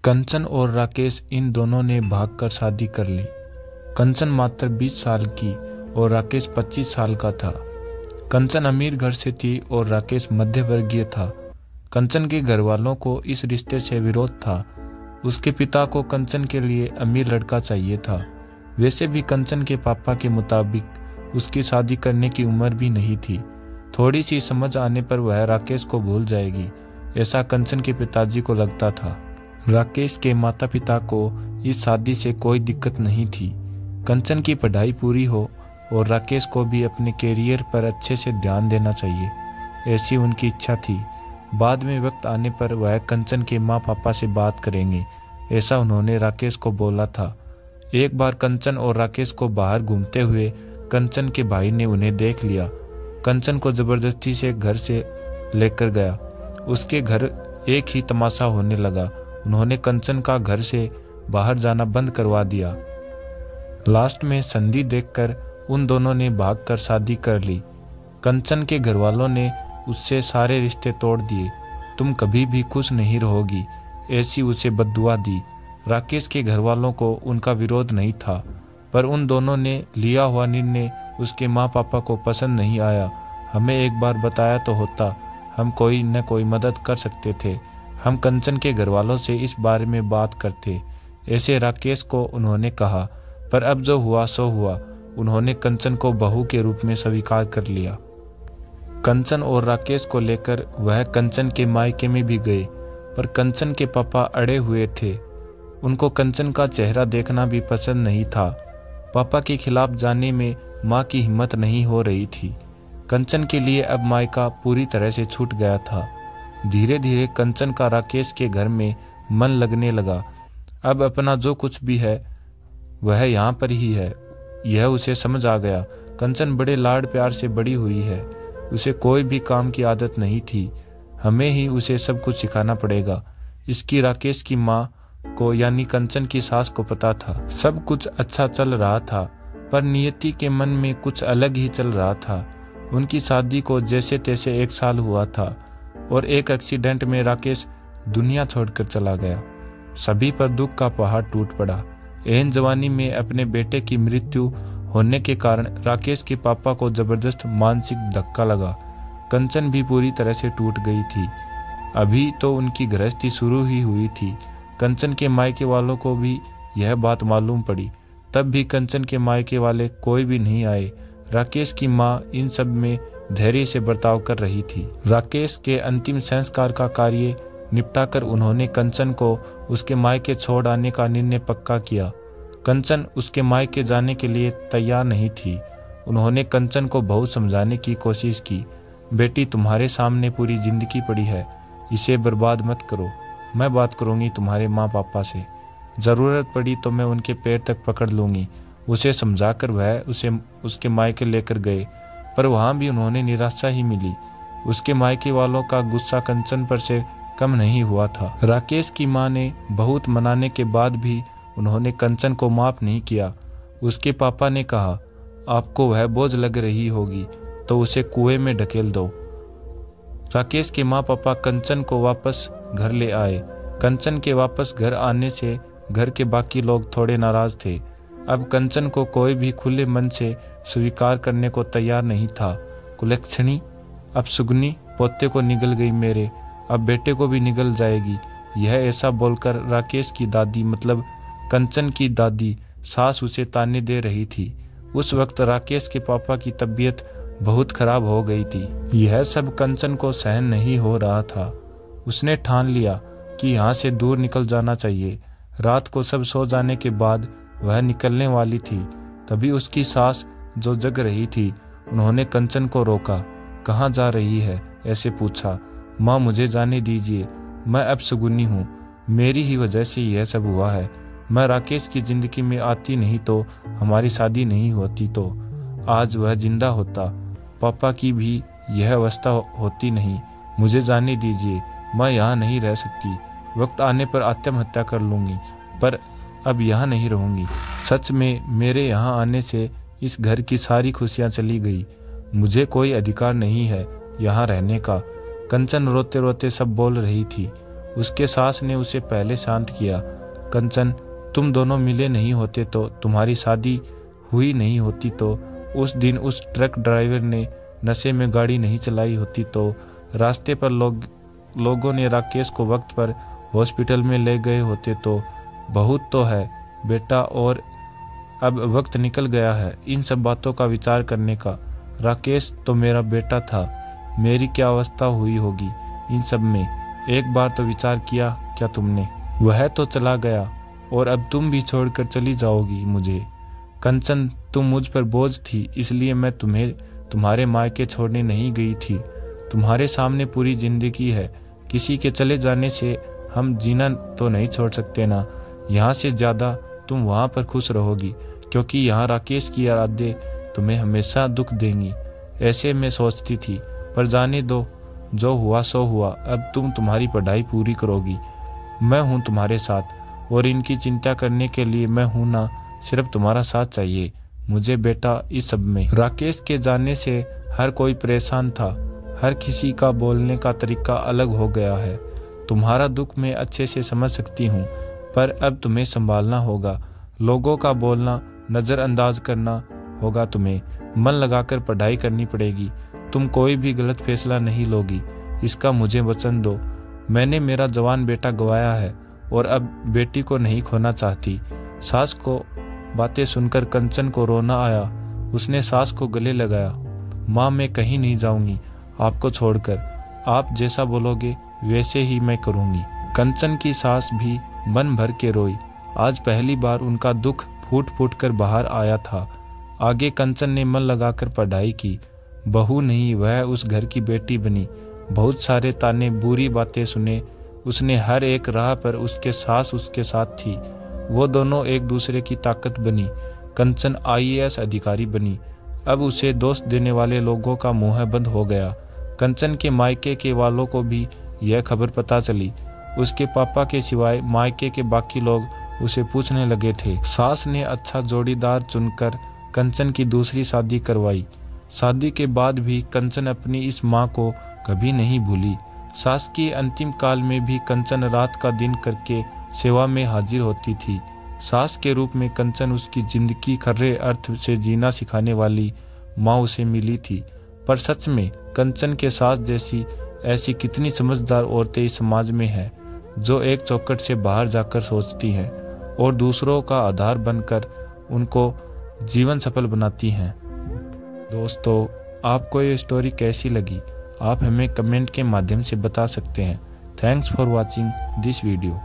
कंचन और राकेश इन दोनों ने भागकर शादी कर ली। कंचन मात्र 20 साल की और राकेश 25 साल का था। कंचन अमीर घर से थी और राकेश मध्य वर्गीय था। कंचन के घर वालों को इस रिश्ते से विरोध था। उसके पिता को कंचन के लिए अमीर लड़का चाहिए था। वैसे भी कंचन के पापा के मुताबिक उसकी शादी करने की उम्र भी नहीं थी। थोड़ी सी समझ आने पर वह राकेश को भूल जाएगी, ऐसा कंचन के पिताजी को लगता था। राकेश के माता पिता को इस शादी से कोई दिक्कत नहीं थी। कंचन की पढ़ाई पूरी हो और राकेश को भी अपने कैरियर पर अच्छे से ध्यान देना चाहिए, ऐसी उनकी इच्छा थी। बाद में वक्त आने पर वह कंचन के माँ पापा से बात करेंगे, ऐसा उन्होंने राकेश को बोला था। एक बार कंचन और राकेश को बाहर घूमते हुए कंचन के भाई ने उन्हें देख लिया। कंचन को जबरदस्ती से घर से लेकर गया। उसके घर एक ही तमाशा होने लगा। उन्होंने कंचन का घर से बाहर जाना बंद करवा दिया। लास्ट में संधि देखकर उन दोनों ने भागकर शादी कर ली। कंचन के घर वालों ने उससे सारे रिश्ते तोड़ दिए। तुम कभी भी खुश नहीं रहोगी, ऐसी उसे बद्दुआ दी। राकेश के घर वालों को उनका विरोध नहीं था, पर उन दोनों ने लिया हुआ निर्णय उसके माँ पापा को पसंद नहीं आया। हमें एक बार बताया तो होता, हम कोई न कोई मदद कर सकते थे। हम कंचन के घर वालों से इस बारे में बात करते, ऐसे राकेश को उन्होंने कहा। पर अब जो हुआ सो हुआ। उन्होंने कंचन को बहू के रूप में स्वीकार कर लिया। कंचन और राकेश को लेकर वह कंचन के मायके में भी गए, पर कंचन के पापा अड़े हुए थे। उनको कंचन का चेहरा देखना भी पसंद नहीं था। पापा के खिलाफ जाने में माँ की हिम्मत नहीं हो रही थी। कंचन के लिए अब मायका पूरी तरह से छूट गया था। धीरे धीरे कंचन का राकेश के घर में मन लगने लगा। अब अपना जो कुछ भी है वह यहाँ पर ही है, यह उसे समझ आ गया। कंचन बड़े लाड प्यार से बड़ी हुई है। उसे कोई भी काम की आदत नहीं थी। हमें ही उसे सब कुछ सिखाना पड़ेगा। इसकी राकेश की माँ को यानी कंचन की सास को पता था। सब कुछ अच्छा चल रहा था, पर नियति के मन में कुछ अलग ही चल रहा था। उनकी शादी को जैसे तैसे 1 साल हुआ था और एक एक्सीडेंट में राकेश दुनिया छोड़कर चला गया। सभी पर दुख का पहाड़ टूट पड़ा। एहन जवानी में अपने बेटे की मृत्यु होने के कारण राकेश के पापा को जबरदस्त मानसिक धक्का लगा। कंचन भी पूरी तरह से टूट गई थी। अभी तो उनकी गृहस्थी शुरू ही हुई थी। कंचन के मायके वालों को भी यह बात मालूम पड़ी, तब भी कंचन के मायके वाले कोई भी नहीं आए। राकेश की माँ इन सब में धैर्य से बर्ताव कर रही थी। राकेश के अंतिम संस्कार का कार्य निपटाकर उन्होंने कंचन को उसके मायके छोड़ आने का निर्णय पक्का किया। कंचन उसके मायके जाने के लिए तैयार नहीं थी। उन्होंने कंचन को बहुत समझाने की कोशिश की। बेटी, तुम्हारे सामने पूरी जिंदगी पड़ी है, इसे बर्बाद मत करो। मैं बात करूंगी तुम्हारे माँ पापा से, जरूरत पड़ी तो मैं उनके पैर तक पकड़ लूंगी। उसे समझाकर वह उसे उसके मायके लेकर गए, पर वहां भी उन्होंने निराशा ही मिली। उसके मायके वालों का गुस्सा कंचन पर से कम नहीं हुआ था। राकेश की मां ने बहुत मनाने के बाद भी उन्होंने कंचन को माफ नहीं किया। उसके पापा ने कहा, आपको वह बोझ लग रही होगी तो उसे कुएं में ढकेल दो। राकेश के माँ पापा कंचन को वापस घर ले आए। कंचन के वापस घर आने से घर के बाकी लोग थोड़े नाराज थे। अब कंचन को कोई भी खुले मन से स्वीकार करने को तैयार नहीं था। कुलक्षणी, अब सुगनी पोते को निगल गई मेरे, अब बेटे को भी निगल जाएगी। यह ऐसा बोलकर राकेश की दादी मतलब कंचन की दादी सास उसे ताने दे रही थी। उस वक्त राकेश के पापा की तबीयत बहुत खराब हो गई थी। यह सब कंचन को सहन नहीं हो रहा था। उसने ठान लिया कि यहाँ से दूर निकल जाना चाहिए। रात को सब सो जाने के बाद वह निकलने वाली थी। तभी उसकी सास जो जग रही थी, उन्होंने कंचन को रोका। कहाँ जा रही है, ऐसे पूछा। माँ, मुझे जाने दीजिए, मैं अब सुगुनी हूँ। मेरी ही वजह से यह सब हुआ है। मैं राकेश की जिंदगी में आती नहीं तो हमारी शादी नहीं होती, तो आज वह जिंदा होता। पापा की भी यह अवस्था होती नहीं। मुझे जाने दीजिए, मैं यहाँ नहीं रह सकती। वक्त आने पर आत्महत्या कर लूँगी, पर अब यहाँ नहीं रहूँगी। सच में मेरे यहाँ आने से इस घर की सारी खुशियाँ चली गई। मुझे कोई अधिकार नहीं है यहाँ रहने का। कंचन रोते रोते सब बोल रही थी। उसके सास ने उसे पहले शांत किया। कंचन, तुम दोनों मिले नहीं होते तो, तुम्हारी शादी हुई नहीं होती तो, उस दिन उस ट्रक ड्राइवर ने नशे में गाड़ी नहीं चलाई होती तो, रास्ते पर लोगों ने राकेश को वक्त पर हॉस्पिटल में ले गए होते तो, बहुत तो है बेटा, और अब वक्त निकल गया है इन सब बातों का विचार करने का। राकेश तो मेरा बेटा था, मेरी क्या अवस्था हुई होगी इन सब में, एक बार तो विचार किया क्या तुमने? वह तो चला गया और अब तुम भी छोड़कर चली जाओगी मुझे। कंचन, तुम मुझ पर बोझ थी, इसलिए मैं तुम्हें तुम्हारे मायके छोड़ने नहीं गई थी। तुम्हारे सामने पूरी जिंदगी है, किसी के चले जाने से हम जीना तो नहीं छोड़ सकते ना। यहाँ से ज़्यादा तुम वहाँ पर खुश रहोगी, क्योंकि यहाँ राकेश की यादें तुम्हें हमेशा दुख देंगी। ऐसे मैं सोचती थी, पर जाने दो, जो हुआ सो हुआ। अब तुम तुम्हारी पढ़ाई पूरी करोगी, मैं हूँ तुम्हारे साथ, और इनकी चिंता करने के लिए मैं हूँ ना। सिर्फ तुम्हारा साथ चाहिए मुझे बेटा इस सब में। राकेश के जाने से हर कोई परेशान था, हर किसी का बोलने का तरीका अलग हो गया है। तुम्हारा दुख मैं अच्छे से समझ सकती हूँ, पर अब तुम्हें संभालना होगा, लोगों का बोलना नज़रअंदाज करना होगा, तुम्हें मन लगाकर पढ़ाई करनी पड़ेगी। तुम कोई भी गलत फैसला नहीं लोगी, इसका मुझे वचन दो। मैंने मेरा जवान बेटा गंवाया है और अब बेटी को नहीं खोना चाहती। सास को बातें सुनकर कंचन को रोना आया। उसने सास को गले लगाया। माँ, मैं कहीं नहीं जाऊंगी आपको छोड़कर, आप जैसा बोलोगे वैसे ही मैं करूंगी। कंचन की सास भी मन भर के रोई। आज पहली बार उनका दुख फूट फूट कर बाहर आया था। आगे कंचन ने मन लगाकर पढ़ाई की। बहू नहीं, वह उस घर की बेटी बनी। बहुत सारे ताने, बुरी बातें सुने उसने। हर एक राह पर उसके सास उसके साथ थी। वो दोनों एक दूसरे की ताकत बनी। कंचन IAS अधिकारी बनी। अब उसे दोष देने वाले लोगों का मुंह बंद हो गया। कंचन के मायके के वालों को भी यह खबर पता चली। उसके पापा के सिवाय मायके के बाकी लोग उसे पूछने लगे थे। सास ने अच्छा जोड़ीदार चुनकर कंचन की दूसरी शादी करवाई। शादी के बाद भी कंचन अपनी इस माँ को कभी नहीं भूली। सास की अंतिम काल में भी कंचन रात का दिन करके सेवा में हाजिर होती थी। सास के रूप में कंचन उसकी जिंदगी खर्रे अर्थ से जीना सिखाने वाली माँ उसे मिली थी। पर सच में कंचन के सास जैसी ऐसी कितनी समझदार औरतें इस समाज में हैं, जो एक चौखट से बाहर जाकर सोचती हैं और दूसरों का आधार बनकर उनको जीवन सफल बनाती हैं। दोस्तों, आपको ये स्टोरी कैसी लगी आप हमें कमेंट के माध्यम से बता सकते हैं। Thanks for watching this video.